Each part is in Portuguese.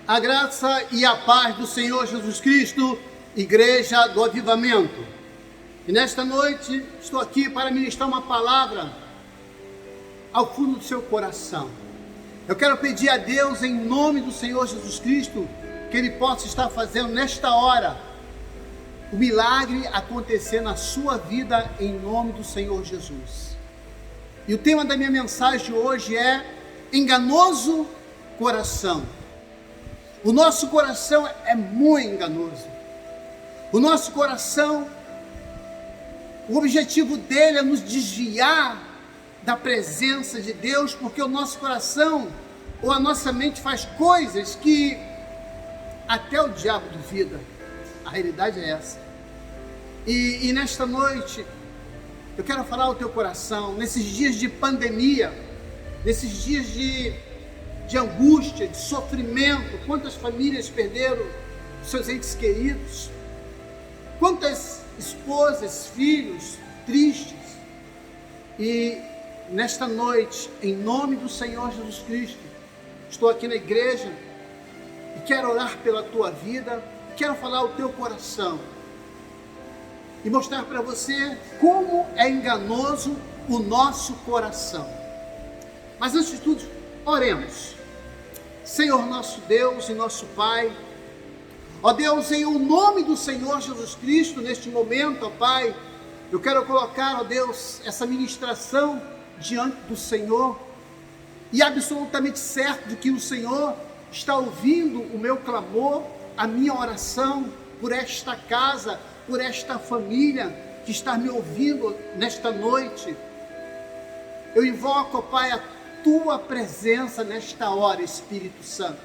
A graça e a paz do Senhor Jesus Cristo, Igreja do Avivamento. E nesta noite estou aqui para ministrar uma palavra ao fundo do seu coração. Eu quero pedir a Deus, em nome do Senhor Jesus Cristo, que Ele possa estar fazendo nesta hora o milagre acontecer na sua vida, em nome do Senhor Jesus. E o tema da minha mensagem de hoje é enganoso coração. O nosso coração é muito enganoso. O nosso coração, o objetivo dele é nos desviar da presença de Deus, porque o nosso coração ou a nossa mente faz coisas que até o diabo duvida. A realidade é essa. E nesta noite, eu quero falar ao teu coração, nesses dias de pandemia, nesses dias de angústia, de sofrimento, quantas famílias perderam seus entes queridos, quantas esposas, filhos tristes. E nesta noite, em nome do Senhor Jesus Cristo, estou aqui na igreja e quero orar pela tua vida, quero falar ao teu coração e mostrar para você como é enganoso o nosso coração. Mas antes de tudo, oremos. Senhor nosso Deus e nosso Pai, ó Deus, em o nome do Senhor Jesus Cristo, neste momento, ó Pai, eu quero colocar, ó Deus, essa ministração diante do Senhor, e absolutamente certo de que o Senhor está ouvindo o meu clamor, a minha oração por esta casa, por esta família que está me ouvindo nesta noite. Eu invoco, ó Pai, a tua presença nesta hora, Espírito Santo.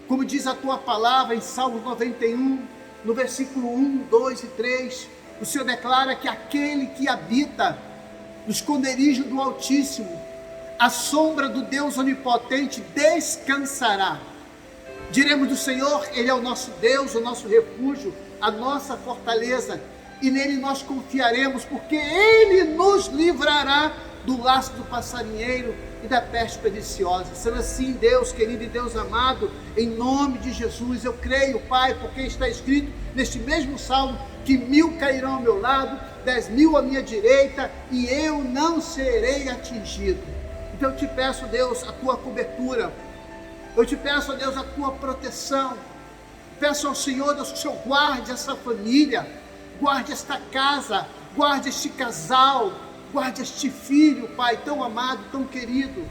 Como diz a tua palavra em Salmo 91, no versículo 1, 2 e 3, o Senhor declara que aquele que habita no esconderijo do Altíssimo, à sombra do Deus Onipotente, descansará. Diremos do Senhor, Ele é o nosso Deus, o nosso refúgio, a nossa fortaleza, e nele nós confiaremos, porque Ele nos livrará do laço do passarinheiro e da peste perniciosa. Sendo assim, Deus querido e Deus amado, em nome de Jesus, eu creio, Pai, porque está escrito neste mesmo salmo, que 1000 cairão ao meu lado, 10.000 à minha direita, e eu não serei atingido. Então eu te peço, Deus, a tua cobertura, eu te peço, Deus, a tua proteção, peço ao Senhor, Deus, que o Senhor guarde essa família, guarde esta casa, guarde este casal, guarde este filho, Pai, tão amado, tão querido.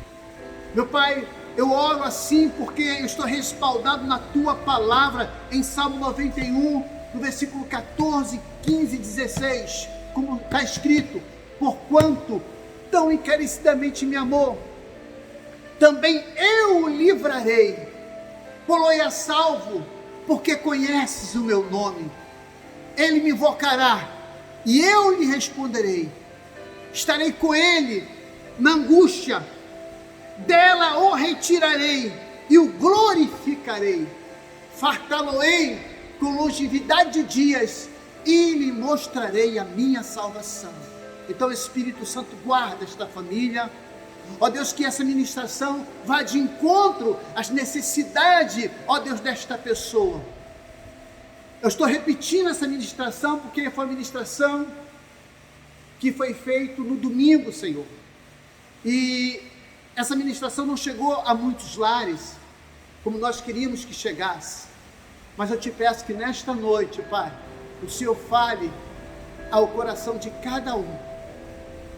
Meu Pai, eu oro assim porque eu estou respaldado na tua palavra, em Salmo 91, no versículo 14, 15 e 16, como está escrito: porquanto tão encarecidamente me amou, também eu o livrarei, pô-lo-ei a salvo, porque conheces o meu nome. Ele me invocará e eu lhe responderei. Estarei com ele na angústia, dela o retirarei e o glorificarei. Fartá-lo-ei com longevidade de dias e lhe mostrarei a minha salvação. Então, Espírito Santo, guarda esta família. Ó Deus, que essa ministração vá de encontro às necessidades, ó Deus, desta pessoa. Eu estou repetindo essa ministração porque foi a ministração que foi feito no domingo, Senhor. E essa ministração não chegou a muitos lares, como nós queríamos que chegasse. Mas eu te peço que nesta noite, Pai, o Senhor fale ao coração de cada um,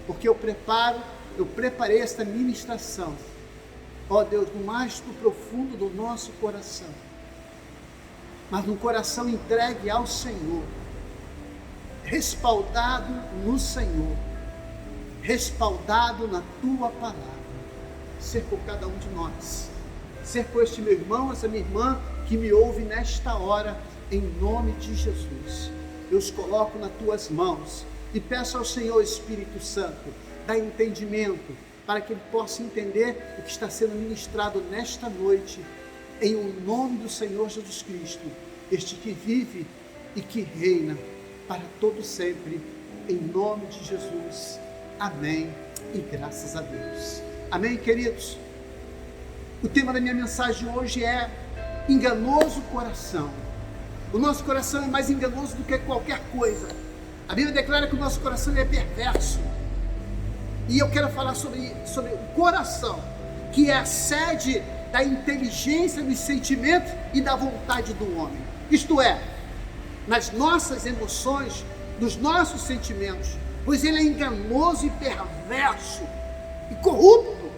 porque eu preparei esta ministração, ó Deus, no mais profundo do nosso coração, mas no coração entregue ao Senhor, respaldado no Senhor, respaldado na tua palavra. Ser por cada um de nós, ser por este meu irmão, essa minha irmã que me ouve nesta hora, em nome de Jesus. Eu os coloco nas tuas mãos e peço ao Senhor, Espírito Santo, dá entendimento para que ele possa entender o que está sendo ministrado nesta noite, em o nome do Senhor Jesus Cristo, este que vive e que reina para todo sempre, em nome de Jesus. Amém e graças a Deus. Amém, queridos? O tema da minha mensagem hoje é enganoso coração. O nosso coração é mais enganoso do que qualquer coisa. A Bíblia declara que o nosso coração é perverso. E eu quero falar sobre o coração, que é a sede da inteligência, dos sentimentos e da vontade do homem. Isto é, nas nossas emoções, nos nossos sentimentos, pois ele é enganoso e perverso e corrupto.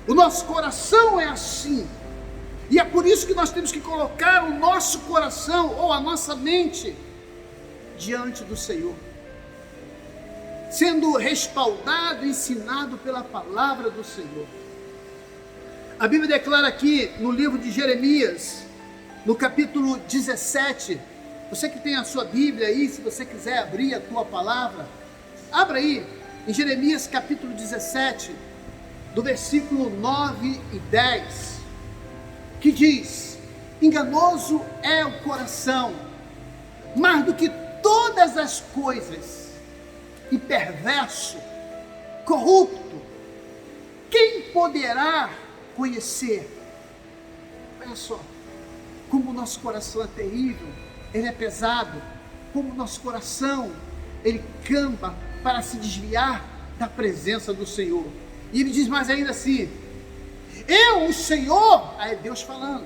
O nosso coração é assim. E é por isso que nós temos que colocar o nosso coração ou a nossa mente diante do Senhor, sendo respaldado, ensinado pela palavra do Senhor. A Bíblia declara aqui no livro de Jeremias, no capítulo 17, você que tem a sua Bíblia aí, se você quiser abrir a tua palavra, abra aí, em Jeremias capítulo 17, do versículo 9 e 10, que diz: enganoso é o coração, mais do que todas as coisas, e perverso, corrupto, quem poderá conhecer? Olha só, como o nosso coração é terrível, ele é pesado, como o nosso coração, ele camba para se desviar da presença do Senhor. E ele diz mais ainda assim: eu, o Senhor, aí é Deus falando,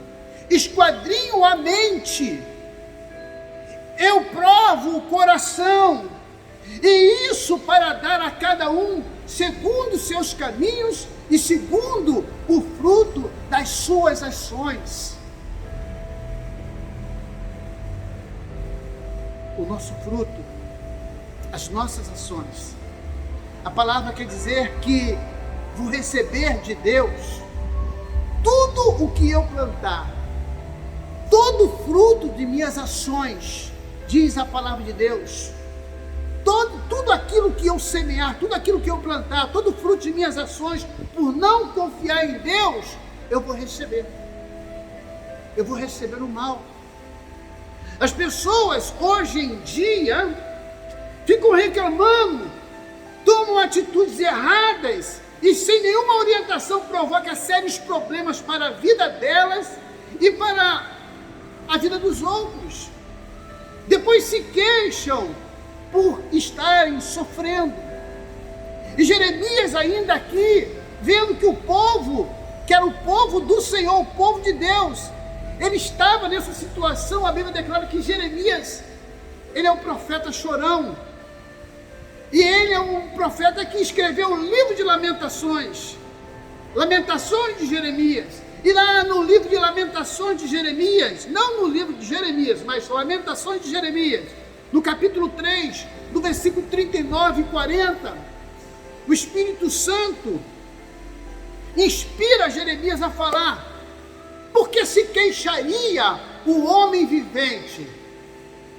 esquadrinho a mente, eu provo o coração, e isso para dar a cada um segundo os seus caminhos e segundo o fruto das suas ações. O nosso fruto, as nossas ações. A palavra quer dizer que vou receber de Deus tudo o que eu plantar, todo fruto de minhas ações, diz a palavra de Deus. Tudo aquilo que eu semear, tudo aquilo que eu plantar, todo fruto de minhas ações, por não confiar em Deus, eu vou receber. Eu vou receber o mal. As pessoas hoje em dia ficam reclamando, tomam atitudes erradas e sem nenhuma orientação provoca sérios problemas para a vida delas e para a vida dos outros. Depois se queixam por estarem sofrendo. E Jeremias ainda aqui, vendo que o povo, que era o povo do Senhor, o povo de Deus, ele estava nessa situação. A Bíblia declara que Jeremias, ele é um profeta chorão, e ele é um profeta que escreveu o livro de Lamentações, Lamentações de Jeremias. E lá no livro de Lamentações de Jeremias, não no livro de Jeremias, mas Lamentações de Jeremias, no capítulo 3, do versículo 39 e 40, o Espírito Santo inspira Jeremias a falar: porque se queixaria o homem vivente,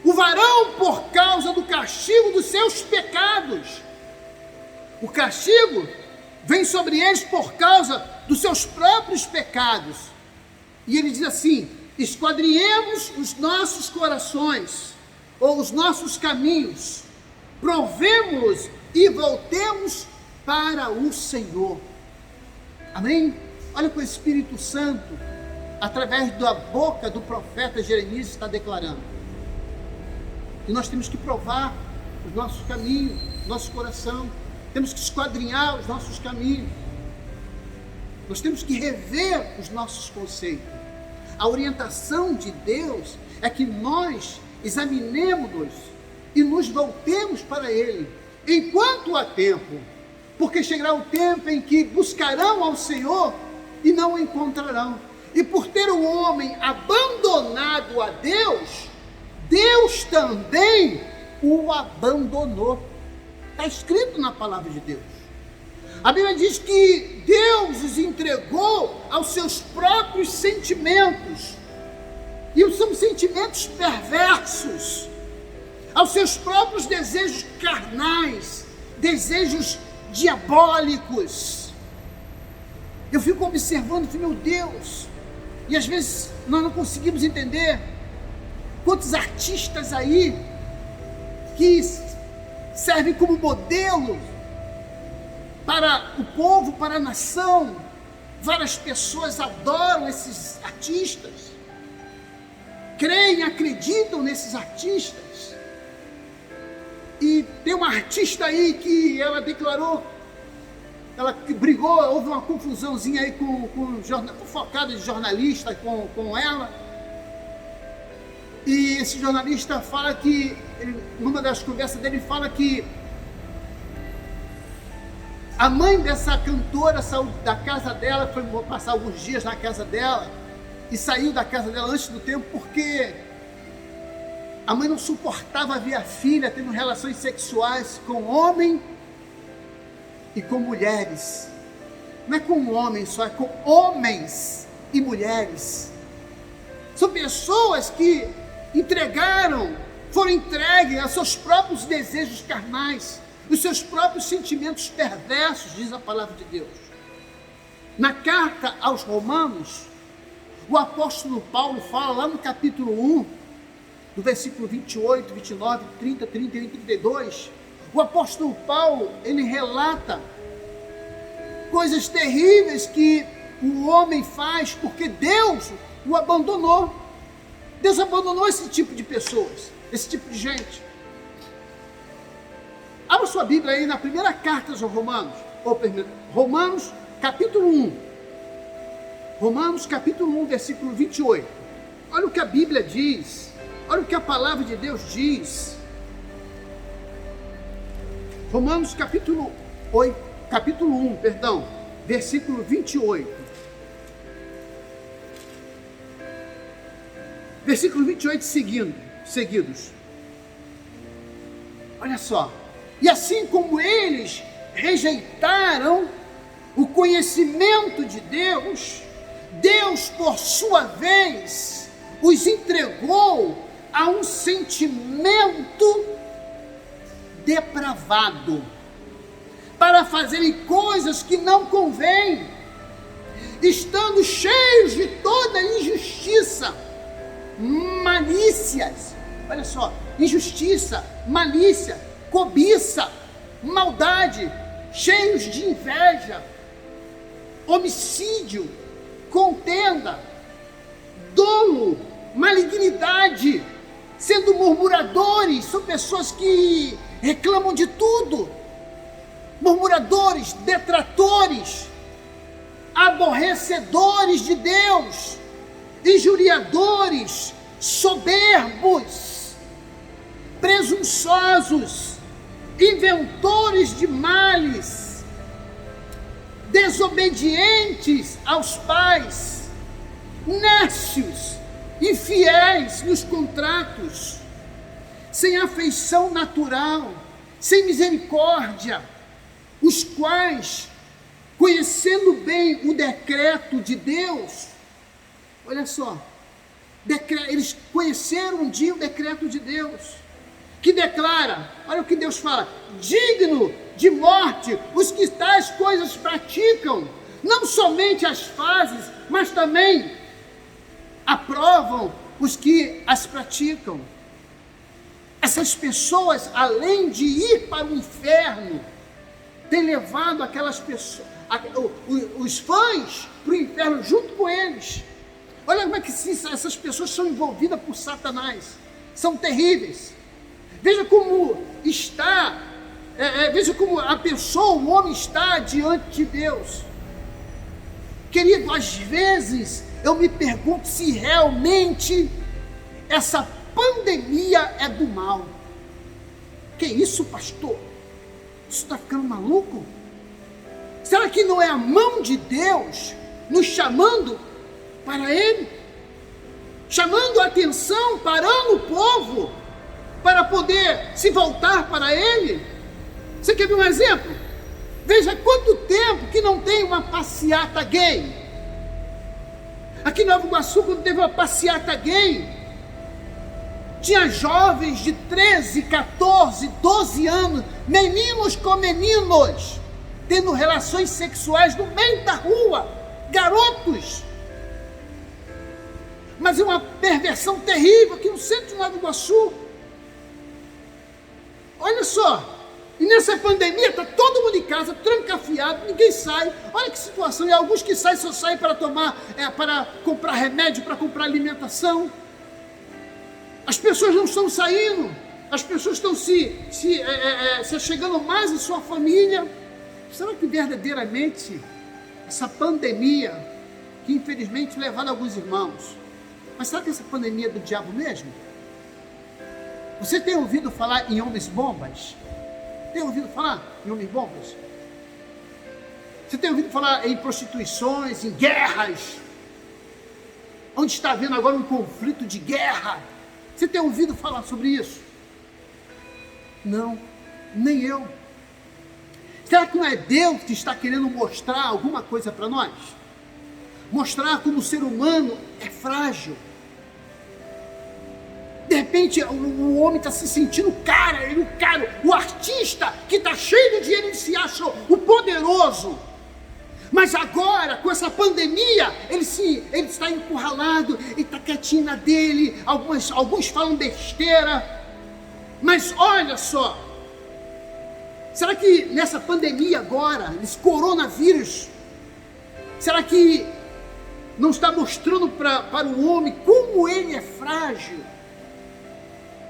o varão, por causa do castigo dos seus pecados. O castigo vem sobre eles por causa dos seus próprios pecados. E ele diz assim: esquadrinhemos os nossos corações, ou os nossos caminhos, provemo-los e voltemos para o Senhor. Amém? Olha o que o Espírito Santo, através da boca do profeta Jeremias, está declarando: que nós temos que provar os nossos caminhos, nosso coração, temos que esquadrinhar os nossos caminhos, nós temos que rever os nossos conceitos. A orientação de Deus é que nós examinemos-nos e nos voltemos para Ele, enquanto há tempo, porque chegará o tempo em que buscarão ao Senhor e não o encontrarão. E por ter o homem abandonado a Deus, Deus também o abandonou. Está escrito na palavra de Deus. A Bíblia diz que Deus os entregou aos seus próprios sentimentos, e são sentimentos perversos, aos seus próprios desejos carnais, desejos diabólicos. Eu fico observando, meu Deus, e às vezes nós não conseguimos entender quantos artistas aí que servem como modelo para o povo, para a nação, Várias pessoas adoram esses artistas, creem, acreditam nesses artistas. E tem uma artista aí que ela declarou, ela brigou, houve uma confusãozinha aí com focada de jornalista com ela. E esse jornalista fala que, numa das conversas dele, fala que a mãe dessa cantora saiu da casa dela, foi passar alguns dias na casa dela, e saiu da casa dela antes do tempo porque a mãe não suportava ver a filha tendo relações sexuais com homem e com mulheres. Não é com homens só, é com homens e mulheres. São pessoas que foram entregues a seus próprios desejos carnais, os seus próprios sentimentos perversos, diz a palavra de Deus. Na carta aos Romanos, o apóstolo Paulo fala lá no capítulo 1, do versículo 28, 29, 30, 31 e 32, o apóstolo Paulo, ele relata coisas terríveis que o homem faz porque Deus o abandonou. Deus abandonou esse tipo de pessoas, esse tipo de gente. Abra sua Bíblia aí na primeira carta aos Romanos, Romanos capítulo 1. Romanos capítulo 1, versículo 28. Olha o que a Bíblia diz, olha o que a palavra de Deus diz. Romanos capítulo 1, versículo 28. Versículo 28 seguidos. Olha só. E assim como eles rejeitaram o conhecimento de Deus, Deus, por sua vez, os entregou a um sentimento depravado, para fazerem coisas que não convêm, estando cheios de toda injustiça, malícias, olha só, injustiça, malícia, cobiça, maldade, cheios de inveja, homicídio, contenda, dolo, malignidade, sendo murmuradores. São pessoas que reclamam de tudo, murmuradores, detratores, aborrecedores de Deus, injuriadores, soberbos, presunçosos, inventores de males, desobedientes aos pais, nécios, infiéis nos contratos, sem afeição natural, sem misericórdia, os quais, conhecendo bem o decreto de Deus, olha só, eles conheceram um dia o decreto de Deus, que declara, olha o que Deus fala, digno de morte os que tais coisas praticam, não somente as fazem, mas também aprovam os que as praticam. Essas pessoas, além de ir para o inferno, têm levado aquelas pessoas, os fãs, para o inferno junto com eles. Olha como é que essas pessoas são envolvidas por Satanás, são terríveis. Veja como está, veja como a pessoa, o homem está diante de Deus. Querido, às vezes eu me pergunto se realmente essa pandemia é do mal. Que isso, pastor? Isso está ficando maluco? Será que não é a mão de Deus nos chamando para Ele? Chamando a atenção, parando o povo para poder se voltar para Ele? Você quer ver um exemplo? Veja quanto tempo que não tem uma passeata gay. Aqui em Nova Iguaçu, quando teve uma passeata gay, tinha jovens de 13, 14, 12 anos, meninos com meninos, tendo relações sexuais no meio da rua, garotos. Mas é uma perversão terrível aqui no centro de Nova Iguaçu. Olha só, E nessa pandemia está todo mundo em casa, trancafiado, ninguém sai. Olha que situação. E alguns que saem só saem para para comprar remédio, para comprar alimentação. As pessoas não estão saindo. As pessoas estão se chegando mais em sua família. Será que verdadeiramente essa pandemia, que infelizmente levado alguns irmãos, mas será que essa pandemia é do diabo mesmo? Você tem ouvido falar em homens-bombas? Tem ouvido falar em homens-bombas? Você tem ouvido falar em prostituições, em guerras? Onde está havendo agora um conflito de guerra? Você tem ouvido falar sobre isso? Não, nem eu. Será que não é Deus que está querendo mostrar alguma coisa para nós? Mostrar como o ser humano é frágil. De repente o homem está se sentindo o artista que está cheio de dinheiro, ele se acha o poderoso. Mas agora, com essa pandemia, ele está encurralado, ele está quietinho na dele, alguns falam besteira. Mas olha só, será que nessa pandemia agora, nesse coronavírus, será que não está mostrando para o homem como ele é frágil?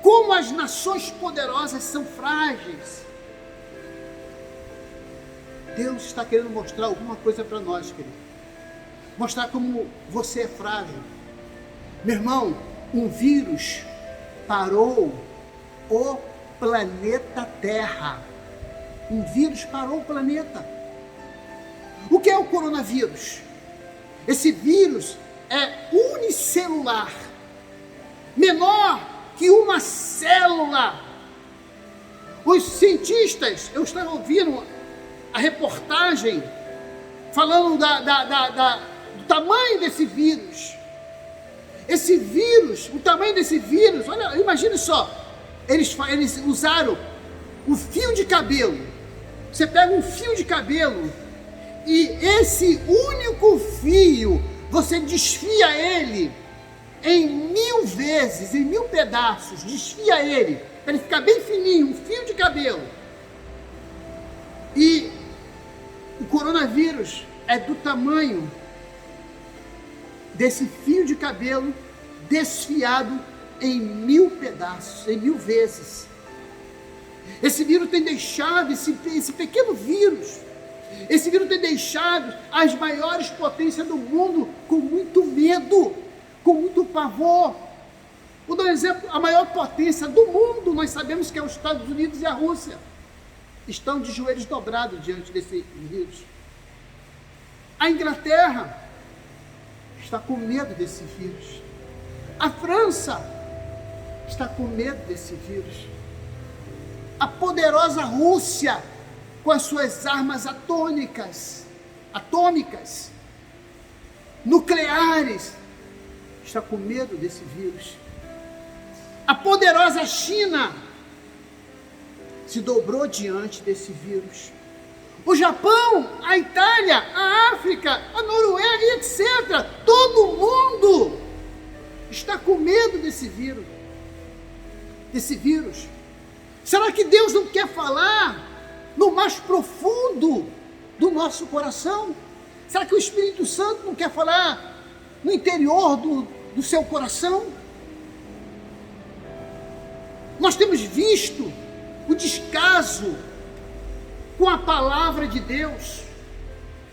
Como as nações poderosas são frágeis? Deus está querendo mostrar alguma coisa para nós, querido. Mostrar como você é frágil. Meu irmão, um vírus parou o planeta Terra. Um vírus parou o planeta. O que é o coronavírus? Esse vírus é unicelular, menor que uma célula. Os cientistas, eu estava ouvindo a reportagem falando do tamanho desse vírus. Esse vírus, o tamanho desse vírus, olha, imagine só, eles usaram o fio de cabelo. Você pega um fio de cabelo e esse único fio, você desfia ele em 1000 vezes, em 1000 pedaços, desfia ele, para ele ficar bem fininho, um fio de cabelo. E o coronavírus é do tamanho desse fio de cabelo desfiado em 1000 pedaços, em 1000 vezes. Esse vírus tem deixado, esse pequeno vírus, esse vírus tem deixado as maiores potências do mundo com muito medo, com muito pavor. Vou dar um exemplo, a maior potência do mundo, nós sabemos que é os Estados Unidos e a Rússia, estão de joelhos dobrados diante desse vírus. A Inglaterra está com medo desse vírus. A França está com medo desse vírus. A poderosa Rússia, com as suas armas atômicas, nucleares, está com medo desse vírus. A poderosa China se dobrou diante desse vírus. O Japão, a Itália, a África, a Noruega, etc. Todo mundo está com medo desse vírus. Será que Deus não quer falar no mais profundo do nosso coração? Será que o Espírito Santo não quer falar no interior do seu coração? Nós temos visto o descaso com a palavra de Deus.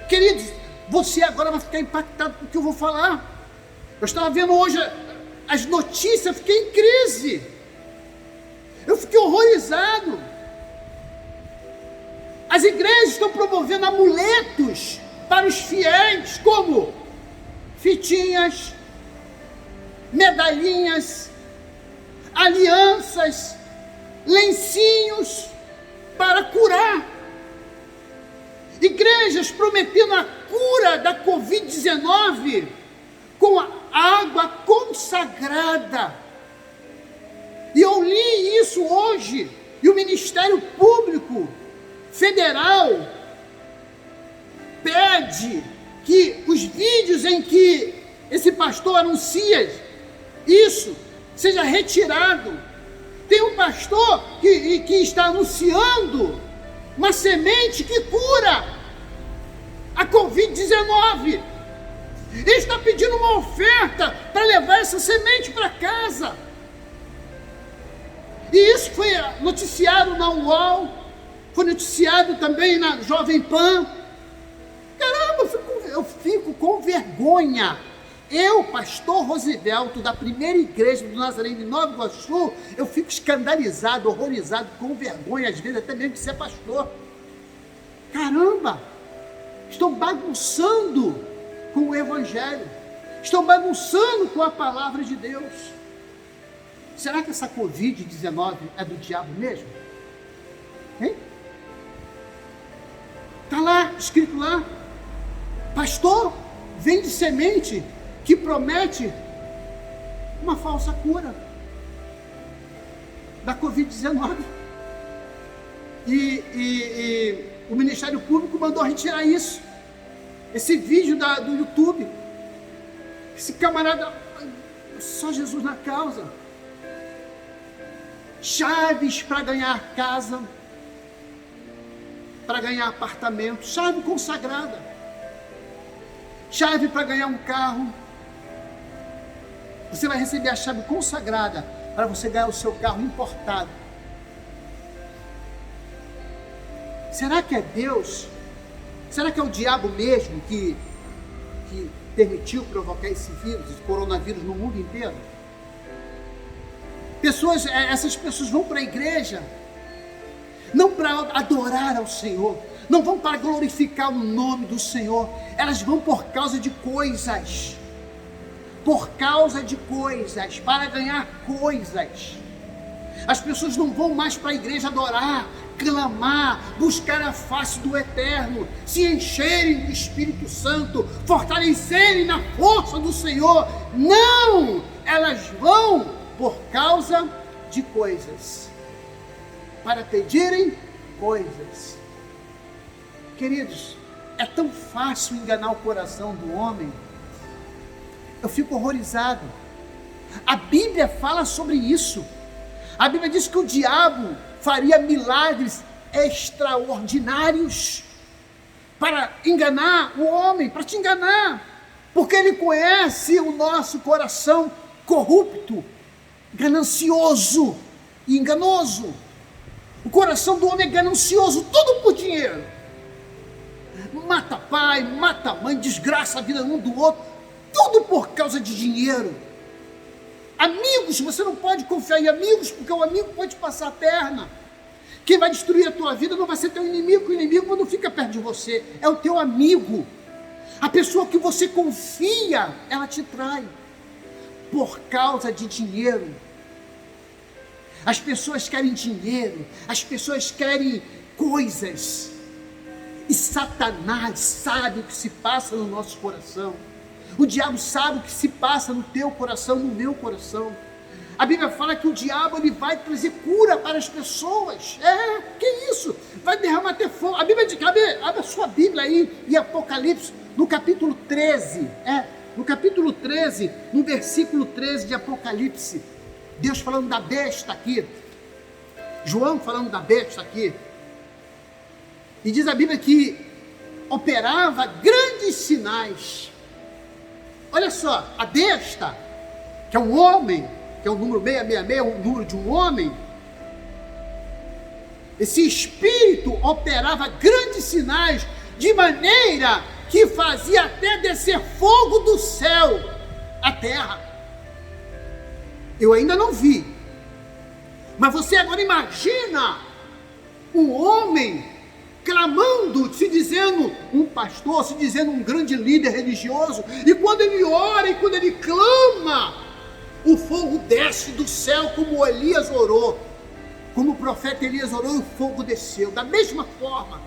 Queridos, você agora vai ficar impactado com o que eu vou falar. Eu estava vendo hoje as notícias, eu fiquei em crise. Eu fiquei horrorizado. As igrejas estão promovendo amuletos para os fiéis, como fitinhas, medalhinhas, alianças, lencinhos para curar. Igrejas prometendo a cura da Covid-19 com a água consagrada. E eu li isso hoje, e o Ministério Público Federal pede que os vídeos em que esse pastor anuncia isso seja retirado. Tem um pastor que está anunciando uma semente que cura a Covid-19. Ele está pedindo uma oferta para levar essa semente para casa. E isso foi noticiado na UOL, foi noticiado também na Jovem Pan. Caramba, eu fico com vergonha. Eu, pastor Rosivelto, da primeira igreja do Nazareno de Nova Iguaçu, eu fico escandalizado, horrorizado, com vergonha, às vezes até mesmo de ser pastor. Caramba, estão bagunçando com o Evangelho, estão bagunçando com a palavra de Deus. Será que essa Covid-19 é do diabo mesmo? Hein? Está lá, escrito lá, pastor, vende semente que promete uma falsa cura da Covid-19. E o Ministério Público mandou retirar isso. Esse vídeo do YouTube. Esse camarada, só Jesus na causa. Chaves para ganhar casa, para ganhar apartamento, chave consagrada. Chave para ganhar um carro. Você vai receber a chave consagrada para você ganhar o seu carro importado. Será que é Deus? Será que é o diabo mesmo que permitiu provocar esse vírus, esse coronavírus no mundo inteiro? Essas pessoas vão para a igreja, não para adorar ao Senhor, não vão para glorificar o nome do Senhor, elas vão por causa de coisas, para ganhar coisas. As pessoas não vão mais para a igreja adorar, clamar, buscar a face do Eterno, se encherem do Espírito Santo, fortalecerem na força do Senhor. Não! Elas vão por causa de coisas, para pedirem coisas. Queridos, é tão fácil enganar o coração do homem. Eu fico horrorizado. A Bíblia fala sobre isso. A Bíblia diz que o diabo faria milagres extraordinários para enganar o homem, para te enganar, porque ele conhece o nosso coração corrupto, ganancioso e enganoso. O coração do homem é ganancioso, tudo por dinheiro. Mata pai, mata mãe, desgraça a vida um do outro, tudo por causa de dinheiro. Amigos, você não pode confiar em amigos, porque o amigo pode passar a perna. Quem vai destruir a tua vida não vai ser teu inimigo. O inimigo não fica perto de você, é o teu amigo. A pessoa que você confia, ela te trai por causa de dinheiro. As pessoas querem dinheiro, as pessoas querem coisas. E Satanás sabe o que se passa no nosso coração. O diabo sabe o que se passa no teu coração, no meu coração. A Bíblia fala que o diabo ele vai trazer cura para as pessoas. Que isso? Vai derramar até fogo. A Bíblia diz, abre a sua Bíblia aí em Apocalipse, no capítulo 13. No capítulo 13, no versículo 13 de Apocalipse. Deus falando da besta aqui. João falando da besta aqui. E diz a Bíblia que operava grandes sinais. Olha só, a besta, que é um homem, que é o número 666, é o número de um homem. Esse espírito operava grandes sinais, de maneira que fazia até descer fogo do céu à terra. Eu ainda não vi, mas você agora imagina um homem clamando, se dizendo um pastor, se dizendo um grande líder religioso, e quando ele ora e quando ele clama, o fogo desce do céu como Elias orou, como o profeta Elias orou, e o fogo desceu, da mesma forma.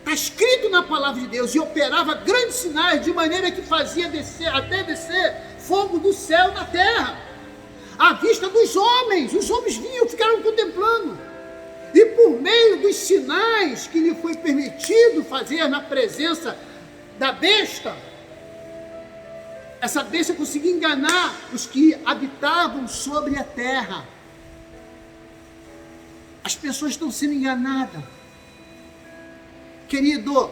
Está escrito na palavra de Deus, e operava grandes sinais, de maneira que fazia descer, até descer fogo do céu na terra, à vista dos homens. Os homens vinham, ficaram contemplando. E por meio dos sinais que lhe foi permitido fazer na presença da besta, essa besta conseguia enganar os que habitavam sobre a terra. As pessoas estão sendo enganadas. Querido,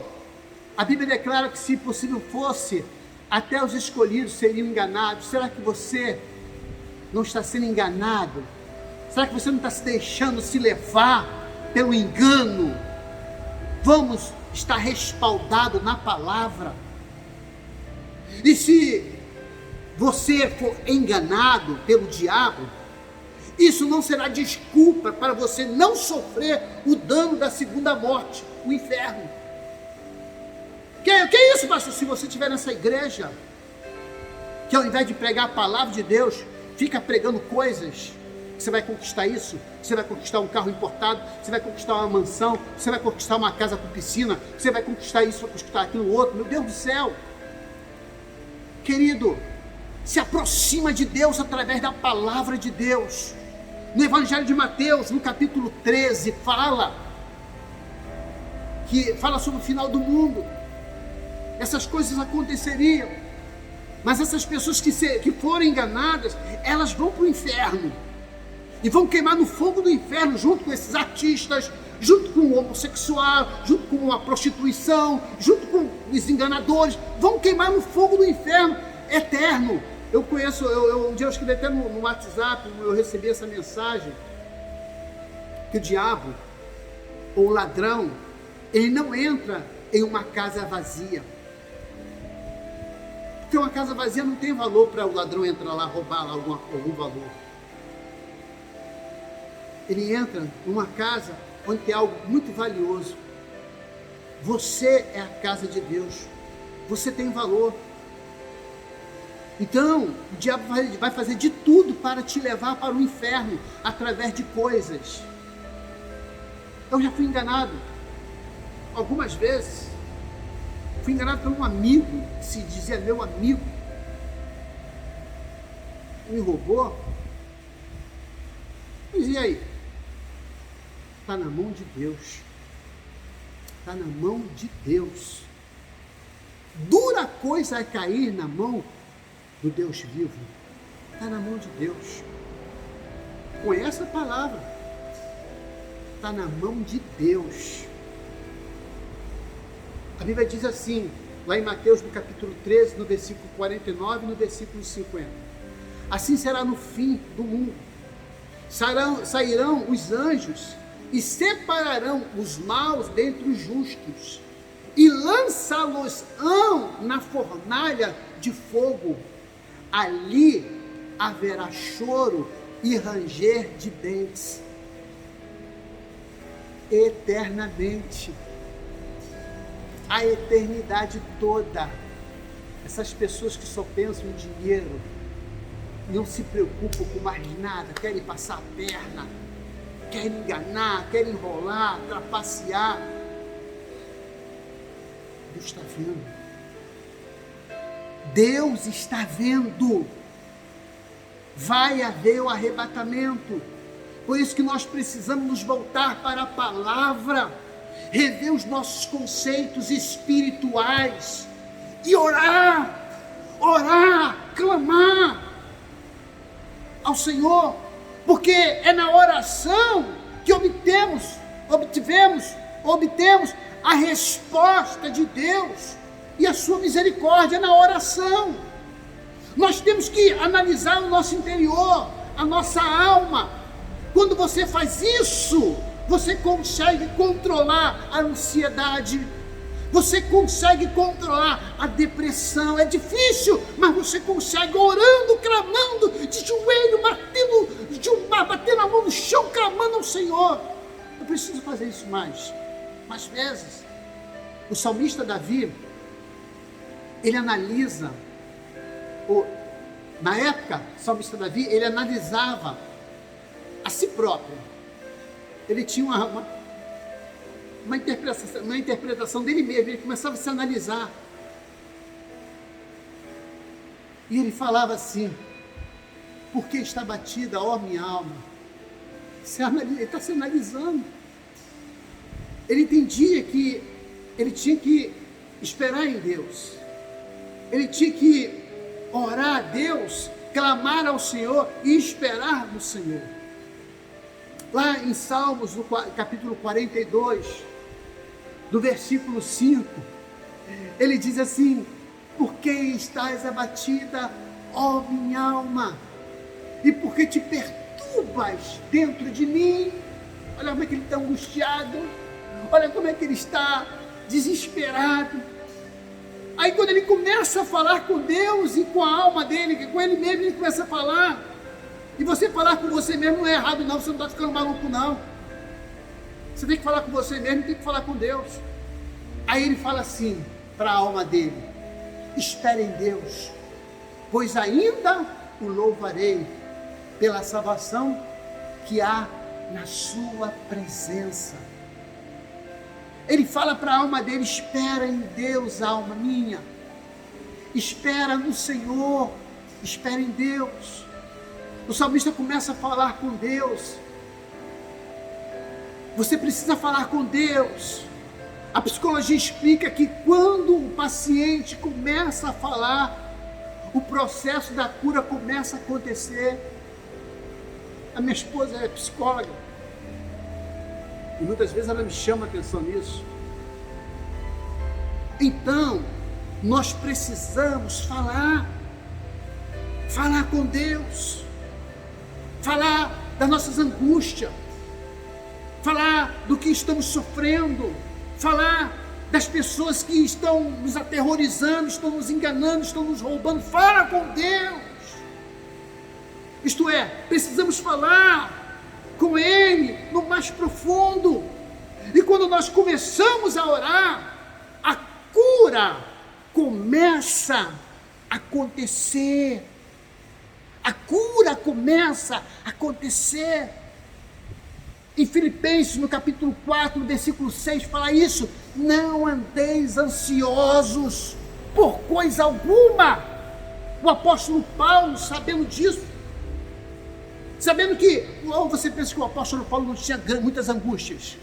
a Bíblia declara que se possível fosse, até os escolhidos seriam enganados. Será que você não está sendo enganado? Será que você não está se deixando se levar pelo engano? Vamos estar respaldado na palavra. E se você for enganado pelo diabo, isso não será desculpa para você não sofrer o dano da segunda morte, o inferno. Que é isso, pastor? Se você estiver nessa igreja, que ao invés de pregar a palavra de Deus, fica pregando coisas, você vai conquistar isso, você vai conquistar um carro importado, você vai conquistar uma mansão, você vai conquistar uma casa com piscina, você vai conquistar isso, vai conquistar aquilo outro, meu Deus do céu. Querido, se aproxima de Deus através da palavra de Deus. No Evangelho de Mateus, no capítulo 13, fala sobre o final do mundo. Essas coisas aconteceriam, mas essas pessoas que forem enganadas, elas vão para o inferno, e vão queimar no fogo do inferno, junto com esses artistas, junto com o homossexual, junto com a prostituição, junto com os enganadores, vão queimar no fogo do inferno eterno. Eu conheço, um dia eu escrevi até no WhatsApp, eu recebi essa mensagem, que o diabo, ou o ladrão, ele não entra em uma casa vazia. Porque uma casa vazia não tem valor para o ladrão entrar lá, roubar lá algum valor. Ele entra numa casa onde tem algo muito valioso. Você é a casa de Deus. Você tem valor. Então, o diabo vai fazer de tudo para te levar para o inferno, através de coisas. Eu já fui enganado algumas vezes. Fui enganado por um amigo, que se dizia meu amigo. Me roubou. Mas e aí? Está na mão de Deus. Está na mão de Deus. Dura coisa é cair na mão do Deus vivo. Está na mão de Deus. Conhece a palavra. Está na mão de Deus. A Bíblia diz assim, lá em Mateus, no capítulo 13, no versículo 49 e no versículo 50. Assim será no fim do mundo. Sairão os anjos e separarão os maus dentre os justos e lançá-los-ão na fornalha de fogo. Ali haverá choro e ranger de dentes eternamente. A eternidade toda. Essas pessoas que só pensam em dinheiro, não se preocupam com mais nada, querem passar a perna, querem enganar, querem enrolar, trapacear. Deus está vendo. Deus está vendo. Vai haver o arrebatamento. Por isso que nós precisamos nos voltar para a palavra, rever os nossos conceitos espirituais e orar, clamar ao Senhor, porque é na oração que obtemos a resposta de Deus e a sua misericórdia. Na oração nós temos que analisar o nosso interior, a nossa alma. Quando você faz isso, você consegue controlar a ansiedade, você consegue controlar a depressão. É difícil, mas você consegue, orando, clamando, de joelho, batendo a mão no chão, clamando ao Senhor. Eu preciso fazer isso mais vezes. O salmista Davi, ele analisa, na época, o salmista Davi, ele analisava a si próprio. Ele tinha uma interpretação dele mesmo. Ele começava a se analisar. E ele falava assim: por que está batida, ó minha alma? Ele está se analisando. Ele entendia que ele tinha que esperar em Deus. Ele tinha que orar a Deus, clamar ao Senhor e esperar no Senhor. Lá em Salmos, no capítulo 42, do versículo 5, ele diz assim: por que estás abatida, ó minha alma? E por que te perturbas dentro de mim? Olha como é que ele está angustiado, olha como é que ele está desesperado. Aí quando ele começa a falar com Deus e com a alma dele, com ele mesmo, ele começa a falar. E você falar com você mesmo não é errado não, você não está ficando maluco não. Você tem que falar com você mesmo, tem que falar com Deus. Aí ele fala assim para a alma dele: espere em Deus, pois ainda o louvarei pela salvação que há na sua presença. Ele fala para a alma dele: espera em Deus, alma minha, espera no Senhor, espera em Deus. O salmista começa a falar com Deus. Você precisa falar com Deus. A psicologia explica que quando o paciente começa a falar, o processo da cura começa a acontecer. A minha esposa é psicóloga e muitas vezes ela me chama a atenção nisso. Então, nós precisamos falar com Deus, falar das nossas angústias, falar do que estamos sofrendo, falar das pessoas que estão nos aterrorizando, estão nos enganando, estão nos roubando. Fala com Deus. Isto é, precisamos falar com Ele no mais profundo. E quando nós começamos a orar, a cura começa a acontecer. A cura começa a acontecer. Em Filipenses, no capítulo 4, no versículo 6, fala isso: não andeis ansiosos por coisa alguma. O apóstolo Paulo, sabendo disso, sabendo que, ou você pensa que o apóstolo Paulo não tinha muitas angústias?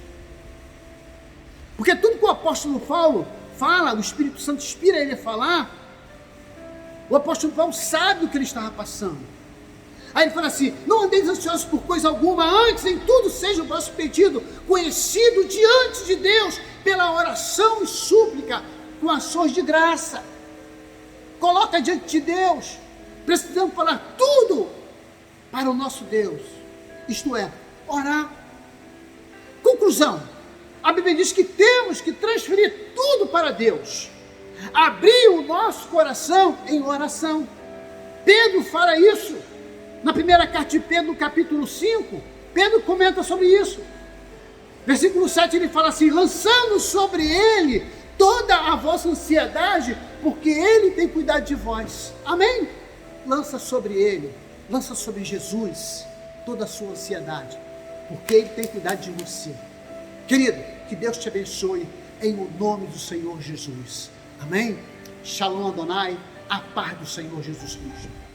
Porque tudo que o apóstolo Paulo fala, o Espírito Santo inspira ele a falar, o apóstolo Paulo sabe o que ele estava passando. Aí ele fala assim: não andeis ansiosos por coisa alguma, antes em tudo seja o vosso pedido conhecido diante de Deus pela oração e súplica com ações de graça. Coloca diante de Deus. Precisamos falar tudo para o nosso Deus, isto é, orar. Conclusão: a Bíblia diz que temos que transferir tudo para Deus, abrir o nosso coração em oração. Pedro fala isso na primeira carta de Pedro, no capítulo 5. Pedro comenta sobre isso. Versículo 7, ele fala assim: lançando sobre ele toda a vossa ansiedade, porque ele tem cuidado de vós. Amém? Lança sobre ele, lança sobre Jesus toda a sua ansiedade, porque ele tem cuidado de você. Querido, que Deus te abençoe em o nome do Senhor Jesus. Amém? Shalom Adonai, a paz do Senhor Jesus Cristo.